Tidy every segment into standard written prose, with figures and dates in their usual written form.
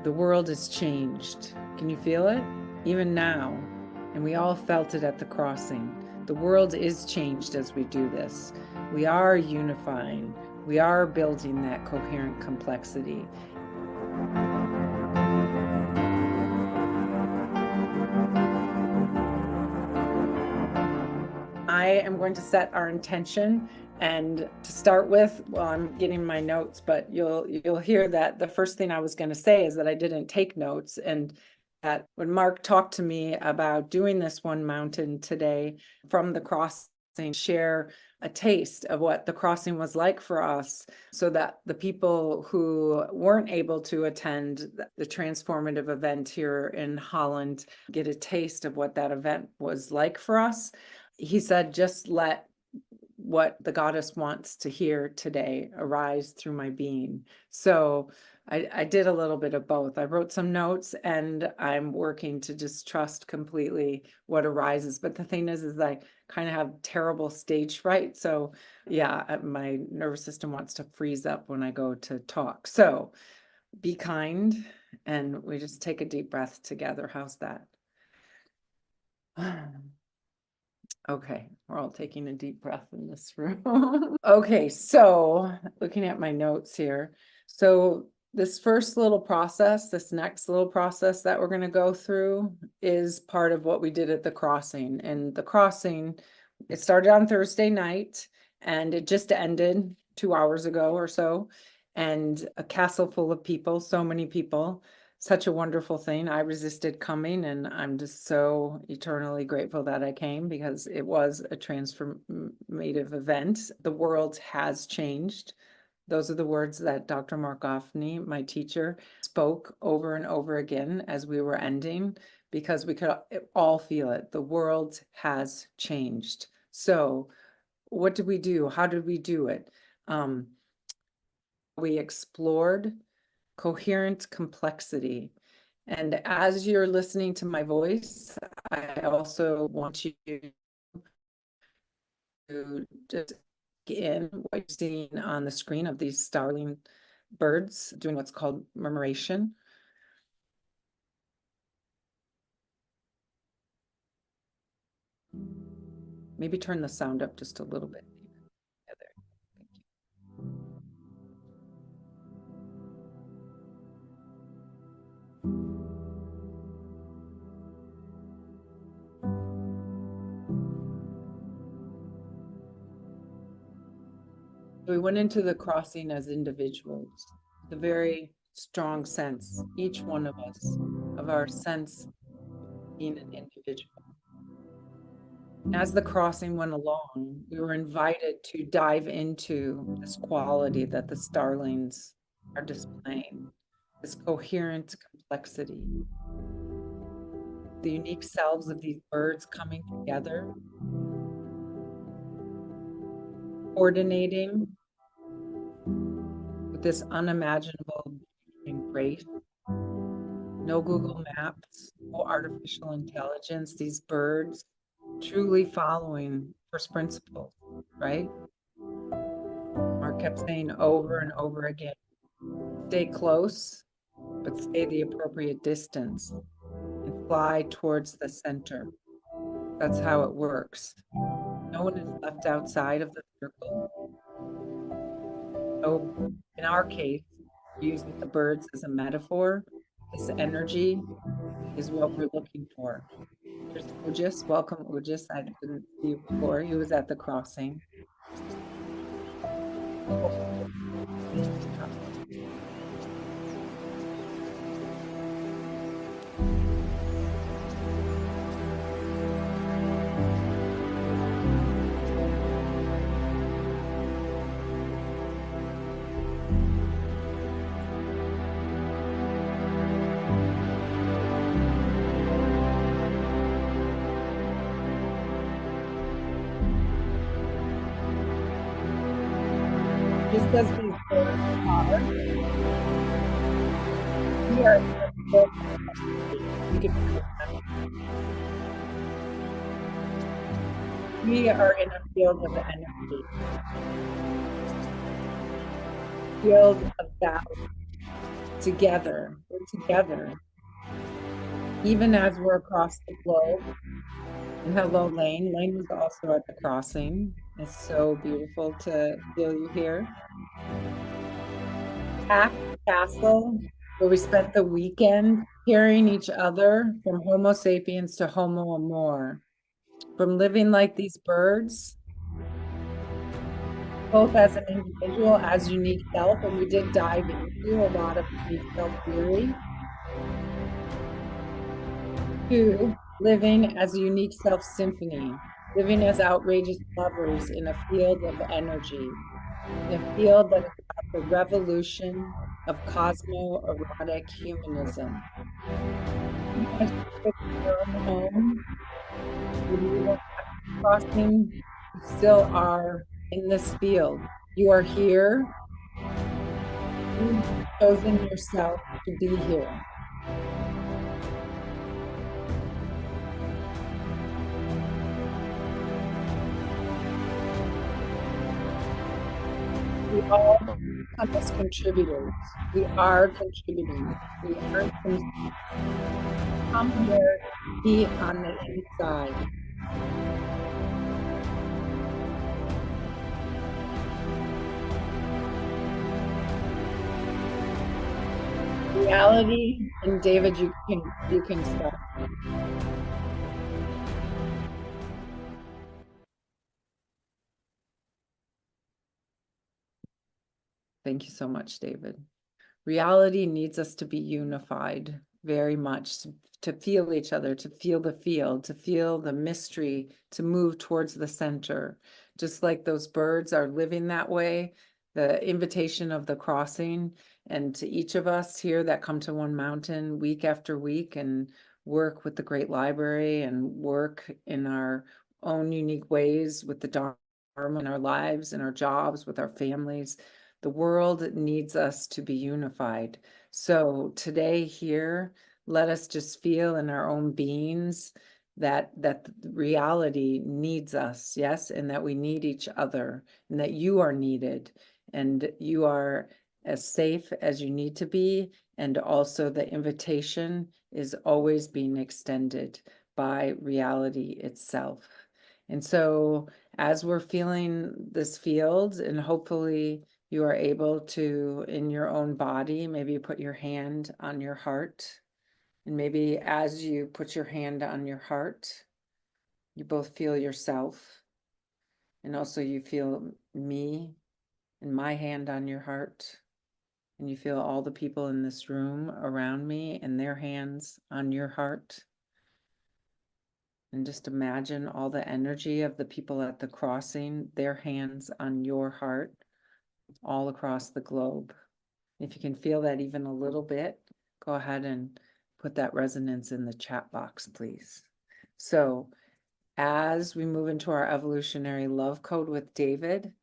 The world has changed. Can you feel it? Even now. And we all felt it at the crossing. The world is changed as we do this. We are unifying. We are building that coherent complexity. I am going to set our intention, and to start with, well, I'm getting my notes, but you'll hear that the first thing I was going to say is that I didn't take notes, and that when Marc talked to me about doing this one mountain today from the crossing, share a taste of what the crossing was like for us, so that the people who weren't able to attend the transformative event here in Holland get a taste of what that event was like for us. He said, just let what the goddess wants to hear today arise through my being. So I did a little bit of both. I wrote some notes, and I'm working to just trust completely what arises. But the thing is I kind of have terrible stage fright. So yeah, my nervous system wants to freeze up when I go to talk. So be kind, and we just take a deep breath together. How's that? Okay, we're all taking a deep breath in this room. Okay, so looking at my notes here. So this first little process, this next little process that we're going to go through is part of what we did at the crossing. And the crossing, it started on Thursday night, and it just ended 2 hours ago or so. And a castle full of people, so many people. Such a wonderful thing. I resisted coming, and I'm just so eternally grateful that I came, because it was a transformative event. The world has changed. Those are the words that Dr. Marc Gafni, my teacher, spoke over and over again as we were ending, because we could all feel it. The world has changed. So what did we do? How did we do it? We explored coherent complexity. And as you're listening to my voice, I also want you to just get in what you're seeing on the screen of these starling birds doing what's called murmuration. Maybe turn the sound up just a little bit. We went into the crossing as individuals, the very strong sense, each one of us, of our sense being an individual. As the crossing went along, we were invited to dive into this quality that the starlings are displaying, this coherent complexity, the unique selves of these birds coming together, coordinating with this unimaginable grace. No Google Maps, no artificial intelligence, these birds truly following first principles, right? Marc kept saying over and over again, stay close, but stay the appropriate distance and fly towards the center. That's how it works. No one is left outside of the circle. So in our case, using the birds as a metaphor, this energy is what we're looking for. There's Ujis. Welcome, Ujis. I didn't see you before. He was at the crossing. Just as these birds are, we are we are in a field of energy, field of balance, together. We're together. Even as we're across the globe. And hello, Lane. Lane was also at the crossing. It's so beautiful to feel you here. Back Castle, where we spent the weekend hearing each other from Homo sapiens to Homo Amor, from living like these birds, both as an individual, as unique self, and we did dive into a lot of unique self theory, to living as a unique self symphony, living as outrageous lovers in a field of energy, in a field that is about the revolution of cosmo-erotic humanism. You guys took your own home. When you were at the crossing, you still are in this field. You are here. You've chosen yourself to be here. We all come as contributors. We are contributing. We aren't come here, be on the inside. Reality, and David, you can start. Thank you so much, David. Reality needs us to be unified very much, to feel each other, to feel the field, to feel the mystery, to move towards the center. Just like those birds are living that way, the invitation of the crossing, and to each of us here that come to One Mountain week after week and work with the Great Library and work in our own unique ways with the Dharma in our lives, in our jobs, with our families. The world needs us to be unified. So today here, let us just feel in our own beings that reality needs us, yes, and that we need each other, and that you are needed, and you are as safe as you need to be, and also the invitation is always being extended by reality itself. And so as we're feeling this field, and hopefully you are able to, in your own body, maybe put your hand on your heart. And maybe as you put your hand on your heart, you both feel yourself. And also you feel me and my hand on your heart. And you feel all the people in this room around me and their hands on your heart. And just imagine all the energy of the people at the crossing, their hands on your heart, all across the globe. If you can feel that even a little bit, go ahead and put that resonance in the chat box, please. So as we move into our evolutionary love code with David,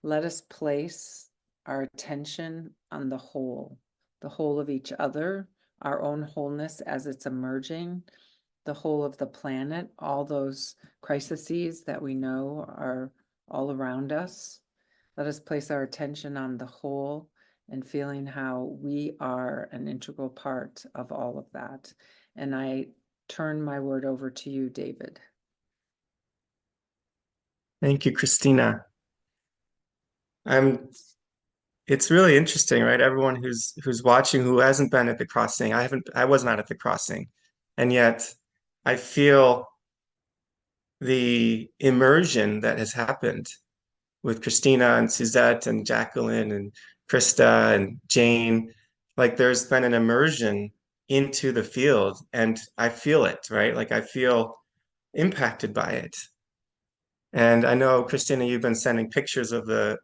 let us place our attention on the whole of each other, our own wholeness as it's emerging, the whole of the planet, all those crises that we know are all around us. Let us place our attention on the whole and feeling how we are an integral part of all of that. And I turn my word over to you, David. Thank you, Kristina. It's really interesting, right? Everyone who's watching who hasn't been at the crossing, I was not at the crossing. And yet I feel the immersion that has happened with Kristina and Suzette and Jacqueline and Krista and Jane. Like there's been an immersion into the field and I feel it, right? Like I feel impacted by it. And I know, Kristina, you've been sending pictures of the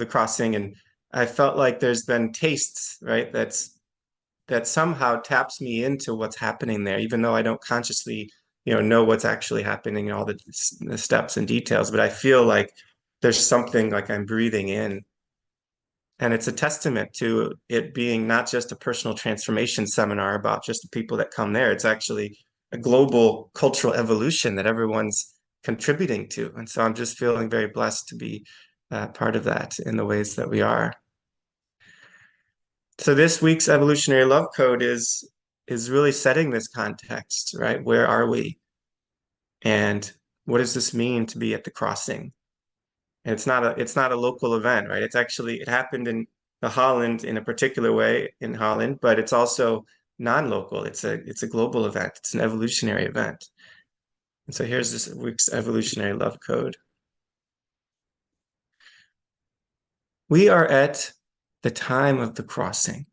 crossing, and I felt like there's been tastes, right? That somehow taps me into what's happening there, even though I don't consciously, know what's actually happening and all the steps and details. But I feel like there's something like I'm breathing in. And it's a testament to it being not just a personal transformation seminar about just the people that come there. It's actually a global cultural evolution that everyone's contributing to. And so I'm just feeling very blessed to be part of that in the ways that we are. So this week's evolutionary love code is really setting this context, right? Where are we? And what does this mean to be at the crossing? And it's not a local event, right? It happened in the Holland in a particular way in Holland, but it's also non-local. It's a global event. It's an evolutionary event. And so here's this week's evolutionary love code. We are at the time of the crossing.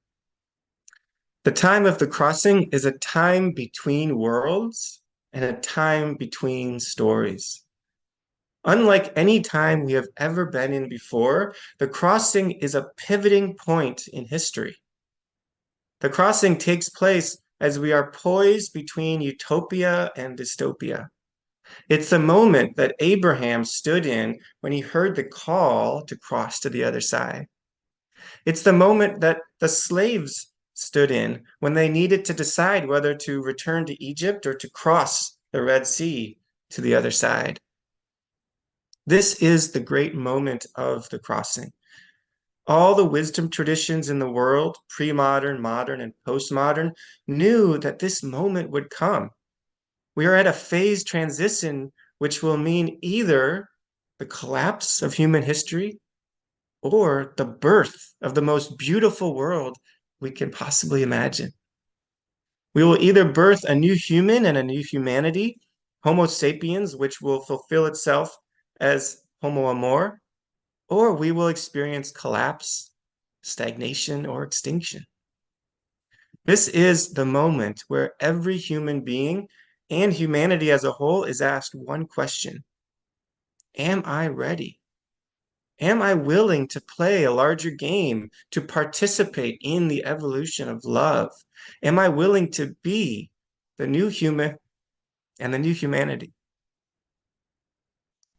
The time of the crossing is a time between worlds and a time between stories. Unlike any time we have ever been in before, the crossing is a pivoting point in history. The crossing takes place as we are poised between utopia and dystopia. It's the moment that Abraham stood in when he heard the call to cross to the other side. It's the moment that the slaves stood in when they needed to decide whether to return to Egypt or to cross the Red Sea to the other side. This is the great moment of the crossing. All the wisdom traditions in the world, pre-modern, modern, and postmodern, knew that this moment would come. We are at a phase transition which will mean either the collapse of human history or the birth of the most beautiful world we can possibly imagine. We will either birth a new human and a new humanity, Homo sapiens, which will fulfill itself as Homo Amor, or we will experience collapse, stagnation, or extinction. This is the moment where every human being and humanity as a whole is asked one question: am I ready? Am I willing to play a larger game, to participate in the evolution of love? Am I willing to be the new human and the new humanity?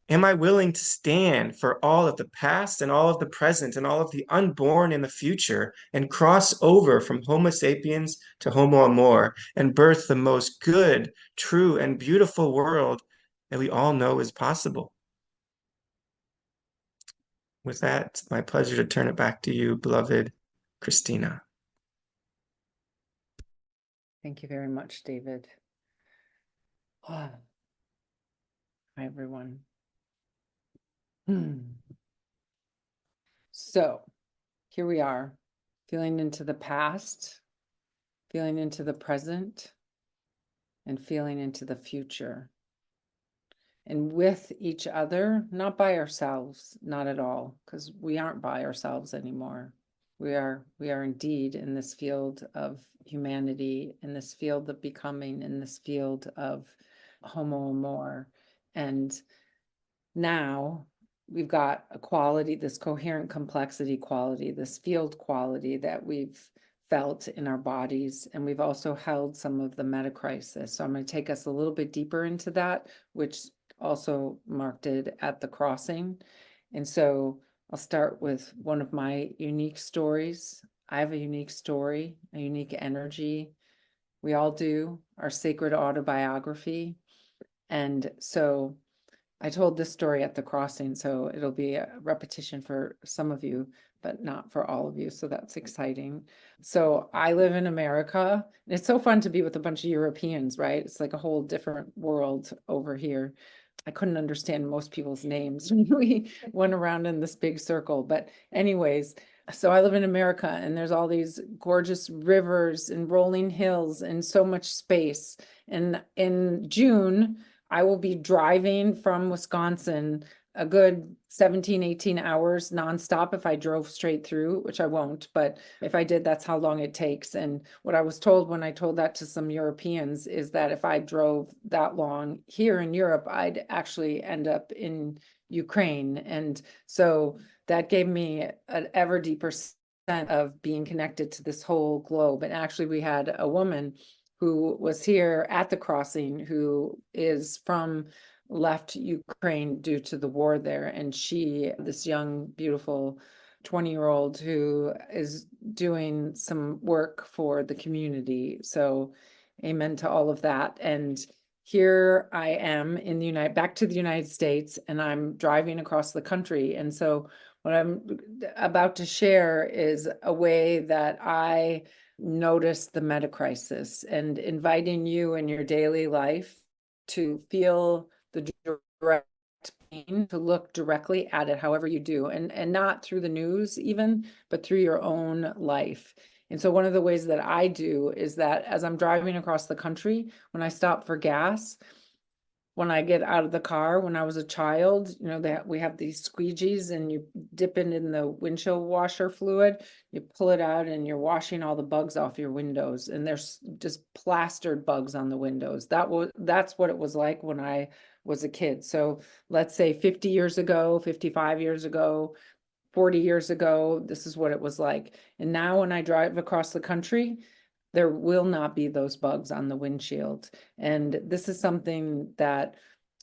Am I willing to stand for all of the past and all of the present and all of the unborn in the future and cross over from Homo sapiens to Homo Amor and birth the most good, true, and beautiful world that we all know is possible? With that, it's my pleasure to turn it back to you, beloved Kristina. Thank you very much, David. Hi, everyone. So here we are, feeling into the past, feeling into the present, and feeling into the future. And with each other, not by ourselves, not at all, because we aren't by ourselves anymore. We are indeed in this field of humanity, in this field of becoming, in this field of Homo Amor. And now we've got a quality, this coherent complexity quality, this field quality that we've felt in our bodies, and we've also held some of the metacrisis. So I'm going to take us a little bit deeper into that, which also Marc did at the crossing. And so I'll start with one of my unique stories. I have a unique story, a unique energy. We all do, our sacred autobiography. And so I told this story at the crossing, so it'll be a repetition for some of you, but not for all of you. So that's exciting. So I live in America, and it's so fun to be with a bunch of Europeans, right? It's like a whole different world over here. I couldn't understand most people's names when we went around in this big circle. But anyways, so I live in America, and there's all these gorgeous rivers and rolling hills and so much space. And in June, I will be driving from Wisconsin a good 17, 18 hours nonstop if I drove straight through, which I won't, but if I did, that's how long it takes. And what I was told when I told that to some Europeans is that if I drove that long here in Europe, I'd actually end up in Ukraine. And so that gave me an ever deeper sense of being connected to this whole globe. And actually, we had a woman who was here at the crossing, who is left Ukraine due to the war there. And she, this young, beautiful 20-year-old who is doing some work for the community. So amen to all of that. And here I am in back to the United States, and I'm driving across the country. And so What I'm about to share is a way that I noticed the meta crisis, and inviting you in your daily life to feel the direct pain, to look directly at it however you do, and not through the news even, but through your own life. And so one of the ways that I do is that as I'm driving across the country, when I stop for gas, when I get out of the car, when I was a child, we have these squeegees, and you dip it in the windshield washer fluid, you pull it out, and you're washing all the bugs off your windows, and there's just plastered bugs on the windows. That's what it was like when I was a kid. So let's say 50 years ago, 55 years ago, 40 years ago, this is what it was like. And now when I drive across the country, there will not be those bugs on the windshield. And this is something that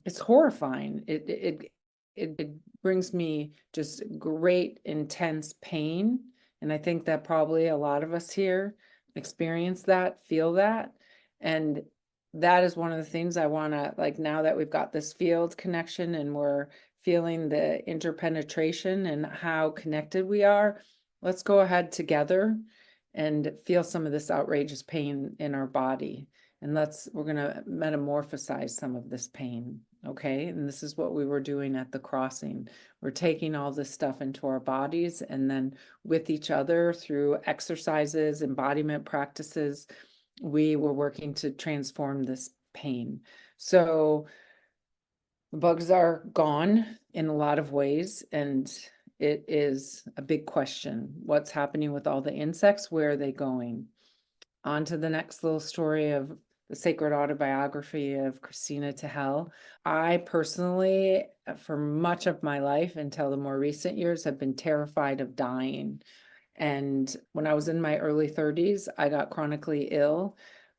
is horrifying. It brings me just great intense pain. And I think that probably a lot of us here experience that, feel that. And that is one of the things I want to, like, now that we've got this field connection and we're feeling the interpenetration and how connected we are, let's go ahead together and feel some of this outrageous pain in our body. And we're going to metamorphosize some of this pain. Okay. And this is what we were doing at the crossing. We're taking all this stuff into our bodies, and then with each other through exercises, embodiment practices, we were working to transform this pain. So bugs are gone in a lot of ways, and it is a big question. What's happening with all the insects? Where are they going? On to the next little story of the sacred autobiography of Kristina Tahel. I personally, for much of my life until the more recent years, have been terrified of dying. And when I was in my early 30s, I got chronically ill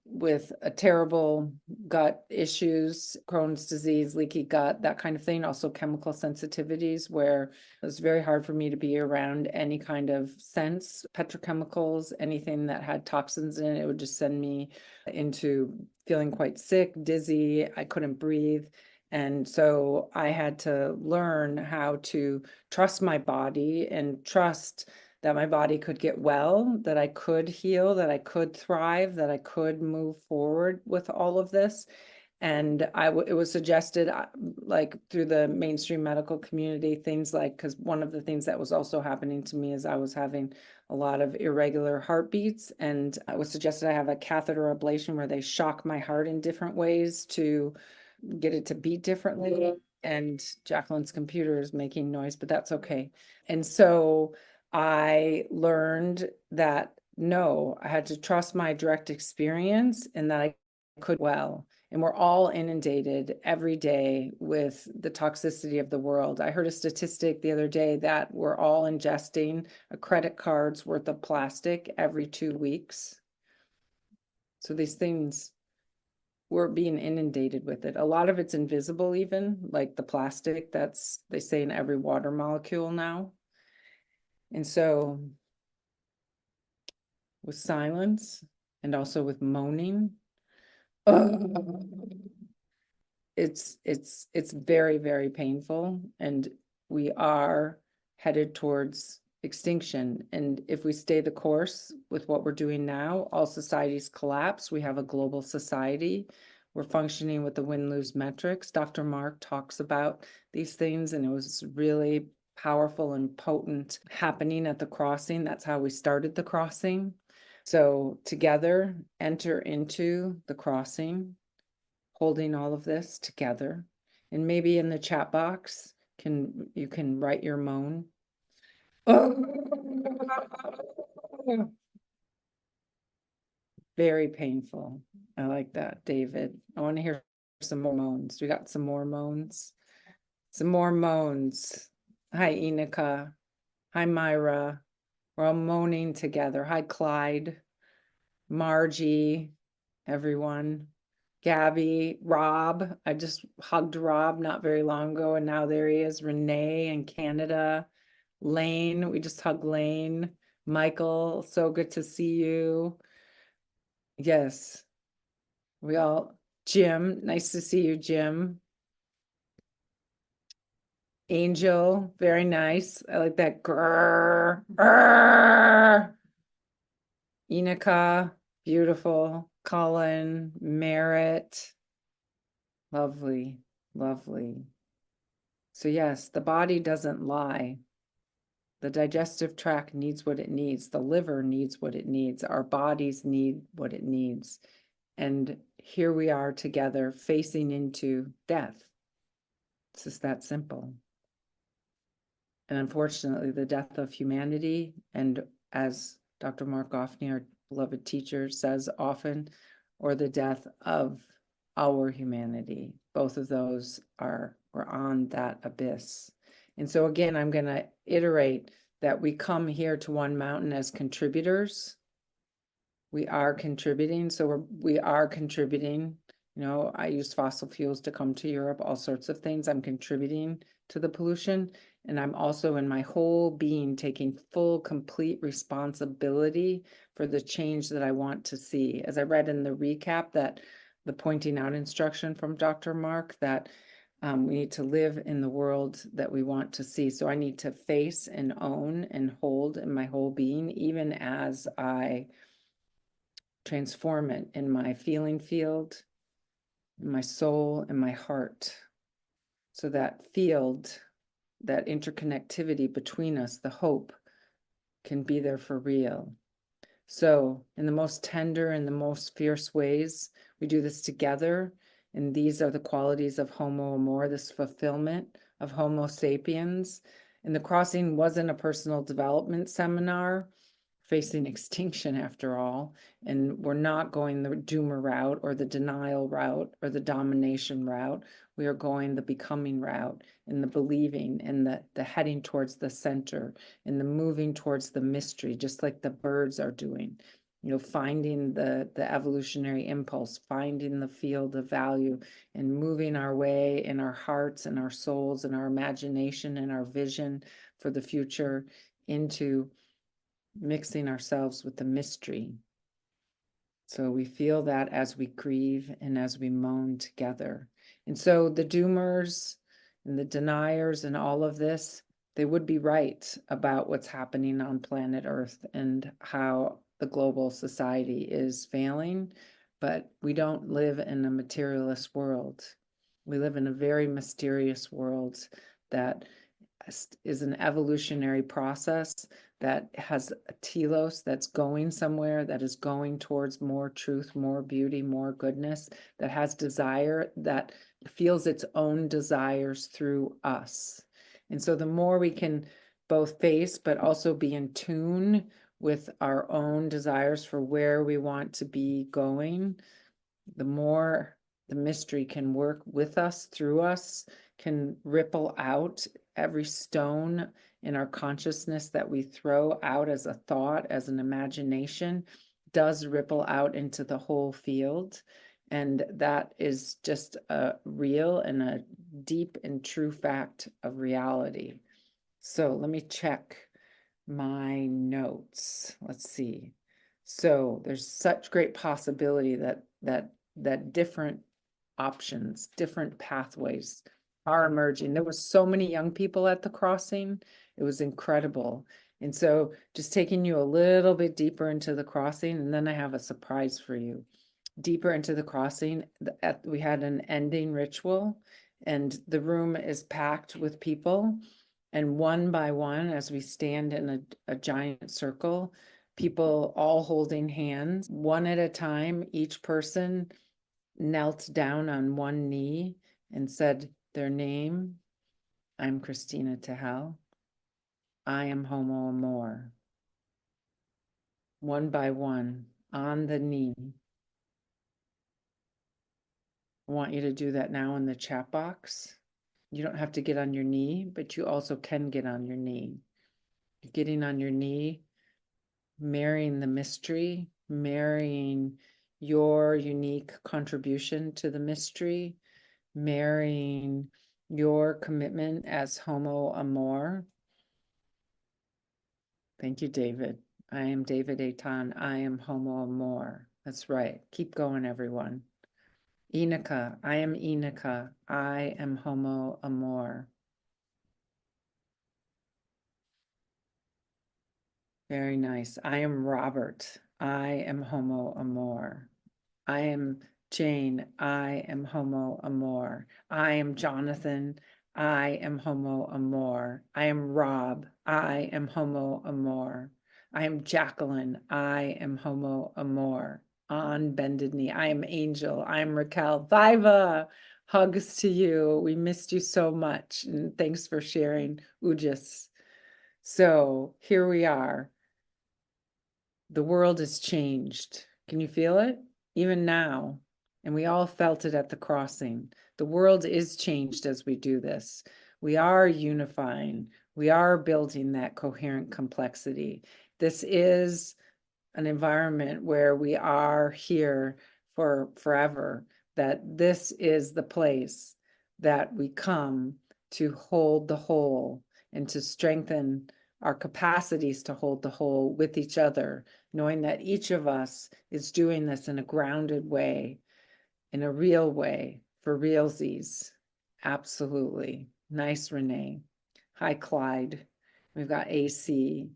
with a terrible gut issues, Crohn's disease, leaky gut, that kind of thing. Also chemical sensitivities, where it was very hard for me to be around any kind of scents, petrochemicals, anything that had toxins in it. It would just send me into feeling quite sick, dizzy. I couldn't breathe. And so I had to learn how to trust my body and trust that my body could get well, that I could heal, that I could thrive, that I could move forward with all of this. And it was suggested, like through the mainstream medical community, things like, because one of the things that was also happening to me is I was having a lot of irregular heartbeats, and it was suggested I have a catheter ablation where they shock my heart in different ways to get it to beat differently. And Jacqueline's computer is making noise, but that's okay. And so I learned that no, I had to trust my direct experience, and that I could well. And we're all inundated every day with the toxicity of the world. I heard a statistic the other day that we're all ingesting a credit card's worth of plastic every 2 weeks. So these things, we're being inundated with it. A lot of it's invisible, even like the plastic that's, they say, in every water molecule now. And so with silence and also with moaning, it's very, very painful, and we are headed towards extinction. And if we stay the course with what we're doing now, all societies collapse. We have a global society. We're functioning with the win-lose metrics. Dr. Marc talks about these things, and it was really powerful and potent happening at the crossing. That's how we started the crossing. So together, enter into the crossing, holding all of this together. And maybe in the chat box, you can write your moan. Very painful. I like that, David. I want to hear some more moans. We got some more moans. Some more moans. Hi, Enika. Hi, Myra. We're all moaning together. Hi, Clyde, Margie, everyone. Gabby, Rob. I just hugged Rob not very long ago, and now there he is. Renee in Canada. Lane, we just hugged Lane. Michael, so good to see you. Yes, Jim, nice to see you, Jim. Angel, very nice. I like that. Grrr, grrr. Inika, beautiful. Colin, Merritt, lovely, lovely. So yes, the body doesn't lie. The digestive tract needs what it needs. The liver needs what it needs. Our bodies need what it needs. And here we are together facing into death. It's just that simple. And unfortunately, the death of humanity, and as Dr. Marc Gafni, our beloved teacher, says often, or the death of our humanity. Both of those we're on that abyss. And so again, I'm going to iterate that we come here to One Mountain as contributors. We are contributing, so we are contributing. You know, I used fossil fuels to come to Europe, all sorts of things. I'm contributing to the pollution. And I'm also in my whole being taking full, complete responsibility for the change that I want to see. As I read in the recap, that the pointing out instruction from Dr. Marc, that we need to live in the world that we want to see. So I need to face and own and hold in my whole being, even as I transform it in my feeling field, in my soul, and my heart. So that field, that interconnectivity between us, the hope, can be there for real. So in the most tender and the most fierce ways, we do this together. And these are the qualities of Homo Amor, this fulfillment of Homo sapiens. And the crossing wasn't a personal development seminar, facing extinction after all. And we're not going the doomer route or the denial route or the domination route. We are going the becoming route, and the believing, and the heading towards the center, and the moving towards the mystery, just like the birds are doing. You know, finding the evolutionary impulse, finding the field of value, and moving our way in our hearts and our souls and our imagination and our vision for the future into mixing ourselves with the mystery. So we feel that as we grieve and as we moan together. And so the doomers and the deniers and all of this, they would be right about what's happening on planet Earth and how the global society is failing. But we don't live in a materialist world. We live in a very mysterious world that is an evolutionary process that has a telos that's going somewhere, that is going towards more truth, more beauty, more goodness, that has desire, that feels its own desires through us. And so the more we can both face, but also be in tune with our own desires for where we want to be going, the more the mystery can work with us, through us, can ripple out every stone in our consciousness that we throw out as a thought, as an imagination, does ripple out into the whole field. And that is just a real and a deep and true fact of reality. So let me check my notes. Let's see. So there's such great possibility that different options, different pathways are emerging. There was so many young people at the crossing. It was incredible. And so just taking you a little bit deeper into the crossing, and then I have a surprise for you. Deeper into the crossing, we had an ending ritual, and the room is packed with people. And one by one, as we stand in a giant circle, people all holding hands, one at a time, each person knelt down on one knee and said their name. I'm Kristina Tahel. I am Homo Amor. One by one, on the knee. I want you to do that now in the chat box. You don't have to get on your knee, but you also can get on your knee. You're getting on your knee, marrying the mystery, marrying your unique contribution to the mystery, marrying your commitment as Homo Amor. Thank you, David. I am David Aitan. I am Homo Amor. That's right. Keep going, everyone. Inika. I am Inika. I am Homo Amor. Very nice. I am Robert. I am Homo Amor. I am Jane. I am Homo Amor. I am Jonathan. I am Homo Amor. I am Rob. I am Homo Amor. I am Jacqueline. I am Homo Amor. On bended knee. I am Angel. I am Raquel. Viva! Hugs to you. We missed you so much. And thanks for sharing, Ujis. So here we are. The world has changed. Can you feel it? Even now. And we all felt it at the crossing. The world is changed as we do this. We are unifying. We are building that coherent complexity. This is an environment where we are here for forever, that this is the place that we come to hold the whole and to strengthen our capacities to hold the whole with each other, knowing that each of us is doing this in a grounded way, in a real way, for realsies. Absolutely. Nice, Renee. Hi, Clyde. We've got AC.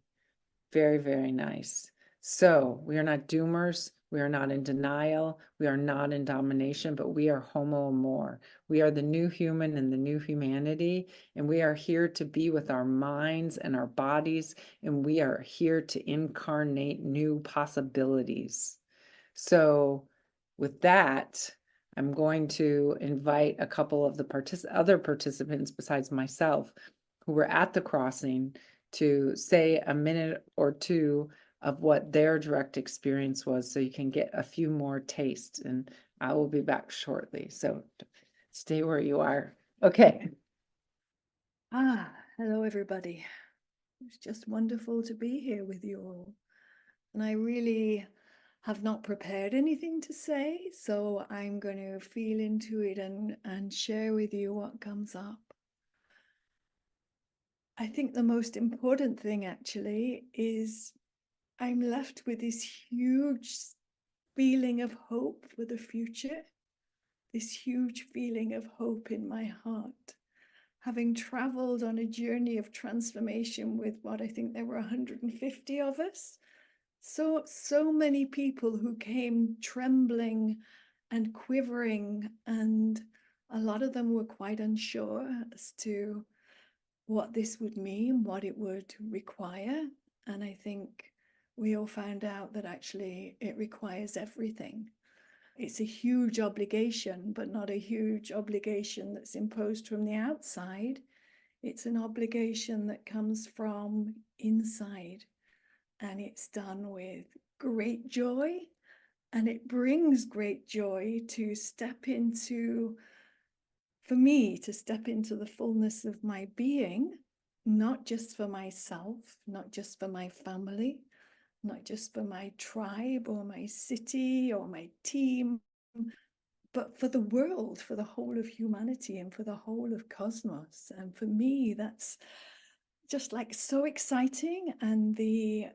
Very, very nice. So we are not doomers. We are not in denial. We are not in domination, but we are Homo Amor. We are the new human and the new humanity. And we are here to be with our minds and our bodies. And we are here to incarnate new possibilities. So with that, I'm going to invite a couple of the other participants besides myself who were at the crossing to say a minute or two of what their direct experience was so you can get a few more tastes, and I will be back shortly. So stay where you are. Okay. Hello everybody. It's just wonderful to be here with you all. And I really have not prepared anything to say, so I'm going to feel into it and share with you what comes up. I think the most important thing actually is I'm left with this huge feeling of hope for the future, this huge feeling of hope in my heart. Having traveled on a journey of transformation with what I think there were 150 of us, so many people who came trembling and quivering, and a lot of them were quite unsure as to what this would mean, what it would require. And I think we all found out that actually it requires everything. It's a huge obligation, but not a huge obligation that's imposed from the outside. It's an obligation that comes from inside, and it's done with great joy. And it brings great joy to step into, for me, to step into the fullness of my being, not just for myself, not just for my family, not just for my tribe or my city or my team, but for the world, for the whole of humanity and for the whole of cosmos. And for me, that's just like so exciting. And the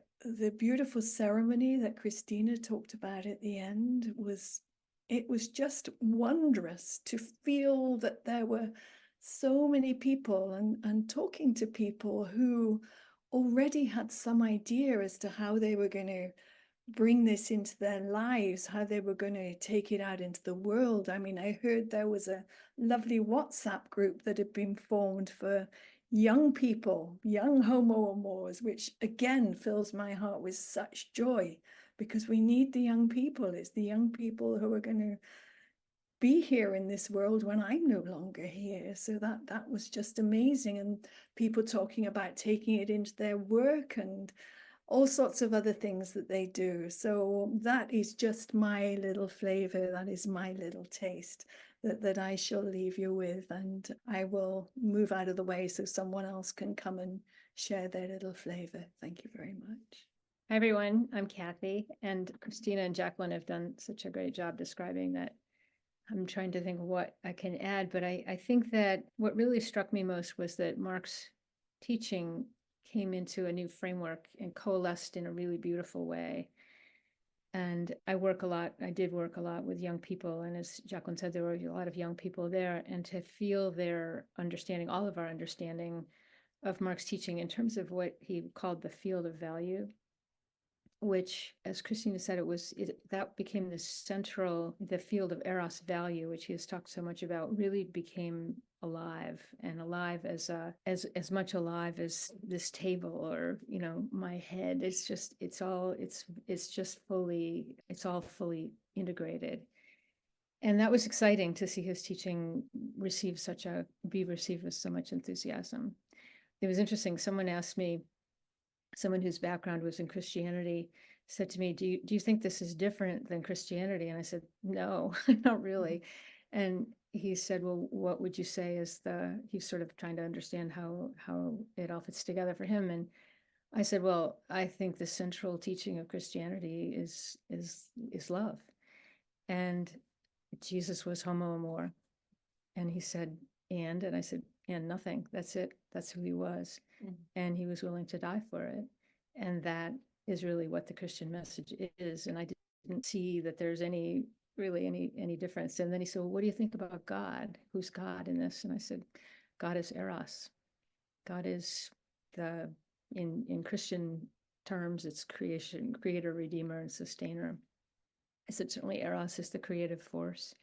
beautiful ceremony that Kristina talked about at the end was, it was just wondrous to feel that there were so many people and talking to people who already had some idea as to how they were going to bring this into their lives, how they were going to take it out into the world. I mean, I heard there was a lovely WhatsApp group that had been formed for young people, young Homo Amors, which again fills my heart with such joy, because we need the young people. It's the young people who are going to be here in this world when I'm no longer here. So that was just amazing. And people talking about taking it into their work and all sorts of other things that they do. So that is just my little flavor. That is my little taste that I shall leave you with. And I will move out of the way so someone else can come and share their little flavor. Thank you very much. Hi, everyone. I'm Kathy, and Kristina and Jacqueline have done such a great job describing that. I'm trying to think of what I can add, but I think that what really struck me most was that Marc's teaching came into a new framework and coalesced in a really beautiful way. And I did work a lot with young people. And as Jacqueline said, there were a lot of young people there, and to feel their understanding, all of our understanding of Marc's teaching in terms of what he called the field of value, which, as Kristina said, that became the field of Eros value, which he has talked so much about, really became alive, and alive as much alive as this table or, my head. It's all fully integrated. And that was exciting to see his teaching be received with so much enthusiasm. It was interesting. Someone asked me, someone whose background was in Christianity, said to me, do you think this is different than Christianity? And I said, no, not really. And he said, well, what would you say is he's sort of trying to understand how it all fits together for him. And I said, well, I think the central teaching of Christianity is love. And Jesus was Homo Amor. And he said, and I said, and nothing. That's it. That's who he was. And he was willing to die for it. And that is really what the Christian message is. And I didn't see that there's any difference. And then he said, well, what do you think about God? Who's God in this? And I said, God is Eros. God is in Christian terms, it's creation, creator, redeemer, and sustainer. I said, certainly Eros is the creative force.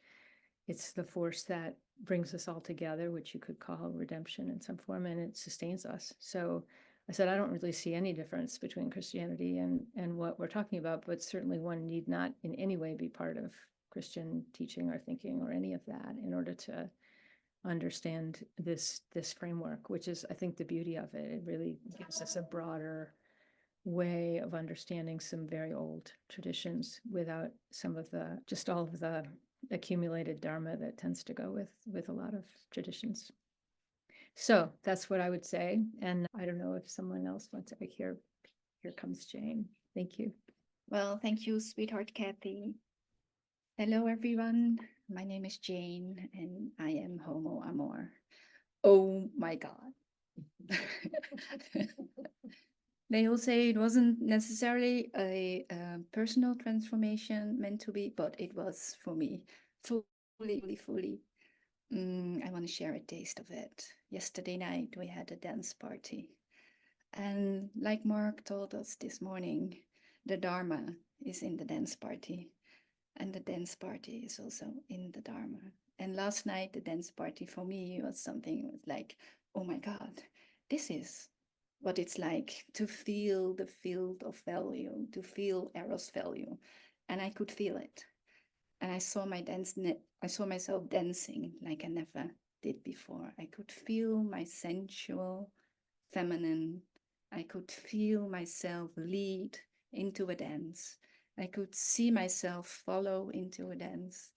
It's the force that brings us all together, which you could call redemption in some form, and it sustains us. So I said, I don't really see any difference between Christianity and what we're talking about, but certainly one need not in any way be part of Christian teaching or thinking or any of that in order to understand this framework, which is, I think, the beauty of it. It really gives us a broader way of understanding some very old traditions without all of the accumulated dharma that tends to go with a lot of traditions. So that's what I would say. And I don't know if someone else wants to here comes Jane. Thank you. Well, thank you, sweetheart Kathy. Hello, everyone. My name is Jane, and I am Homo Amor. Oh my God. They all say it wasn't necessarily a personal transformation meant to be, but it was for me, fully. I want to share a taste of it. Yesterday night, we had a dance party. And like Marc told us this morning, the Dharma is in the dance party. And the dance party is also in the Dharma. And last night, the dance party for me was something like, oh my God, this is what it's like to feel the field of value, to feel Eros value. And I could feel it. And I saw myself dancing like I never did before. I could feel my sensual, feminine. I could feel myself lead into a dance. I could see myself follow into a dance,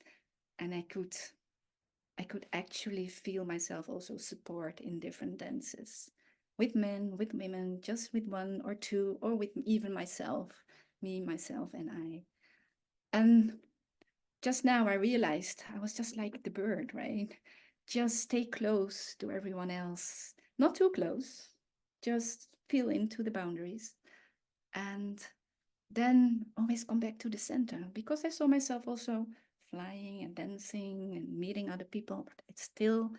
and I could actually feel myself also support in different dances, with men, with women, just with one or two, or with even myself, me, myself, and I. And just now I realized I was just like the bird, right? Just stay close to everyone else, not too close, just feel into the boundaries. And then always come back to the center, because I saw myself also flying and dancing and meeting other people, but it's still,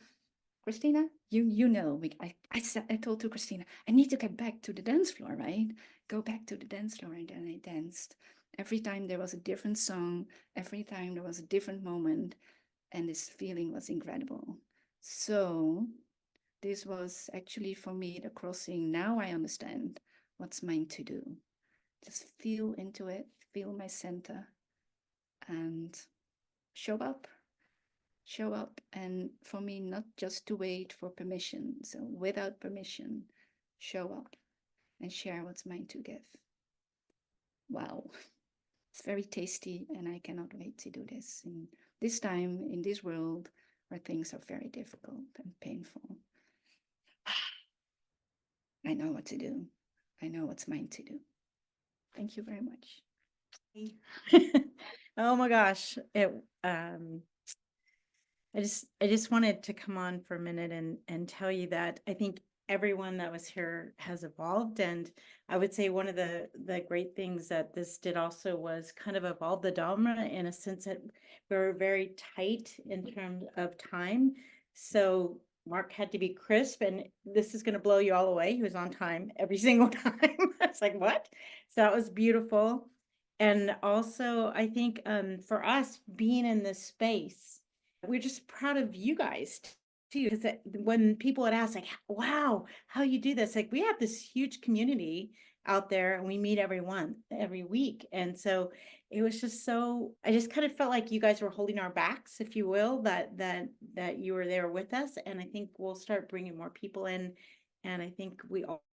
Kristina, you know, I told to Kristina, I need to get back to the dance floor, right? Go back to the dance floor, and then I danced. Every time there was a different song, every time there was a different moment, and this feeling was incredible. So this was actually for me the crossing. Now I understand what's mine to do. Just feel into it, feel my center, and show up. And for me, not just to wait for permission. So without permission, show up and share what's mine to give. Wow, it's very tasty, and I cannot wait to do this in this time, in this world where things are very difficult and painful. I know what to do. I know what's mine to do. Thank you very much. Oh my gosh. I just wanted to come on for a minute and tell you that I think everyone that was here has evolved. And I would say one of the great things that this did also was kind of evolve the Dharma in a sense that we were very tight in terms of time. So Mark had to be crisp, and this is going to blow you all away. He was on time every single time. I was like, what? So that was beautiful. And also, I think for us being in this space, we're just proud of you guys too. Because when people would ask, like, wow, how you do this? Like, we have this huge community out there, and we meet everyone every week. And so it was just so, I just kind of felt like you guys were holding our backs, if you will, that you were there with us. And I think we'll start bringing more people in. And I think we all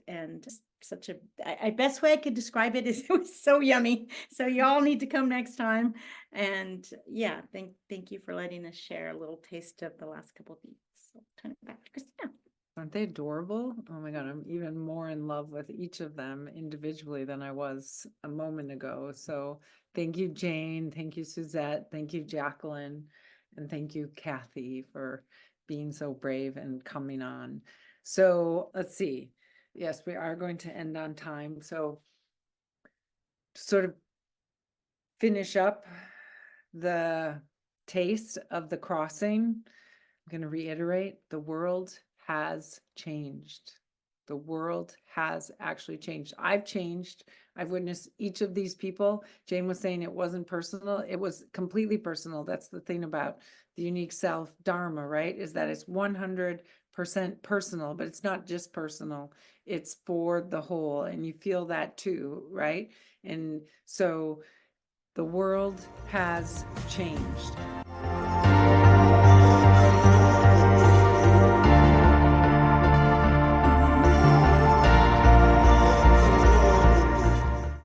and such a best way I could describe it is it was so yummy. So y'all need to come next time. And yeah, thank you for letting us share a little taste of the last couple of weeks. So turn it back to Kristina. Aren't they adorable? Oh my God, I'm even more in love with each of them individually than I was a moment ago. So thank you, Jane. Thank you, Suzette. Thank you, Jacqueline. And thank you, Kathy, for being so brave and coming on. So let's see. Yes, we are going to end on time. So to sort of finish up the taste of the crossing, I'm going to reiterate, the world has changed. The world has actually changed. I've changed. I've witnessed each of these people. Jane was saying it wasn't personal. It was completely personal. That's the thing about the unique self dharma, right? Is that it's 100% personal, but it's not just personal. It's for the whole. And you feel that too, right? And so the world has changed.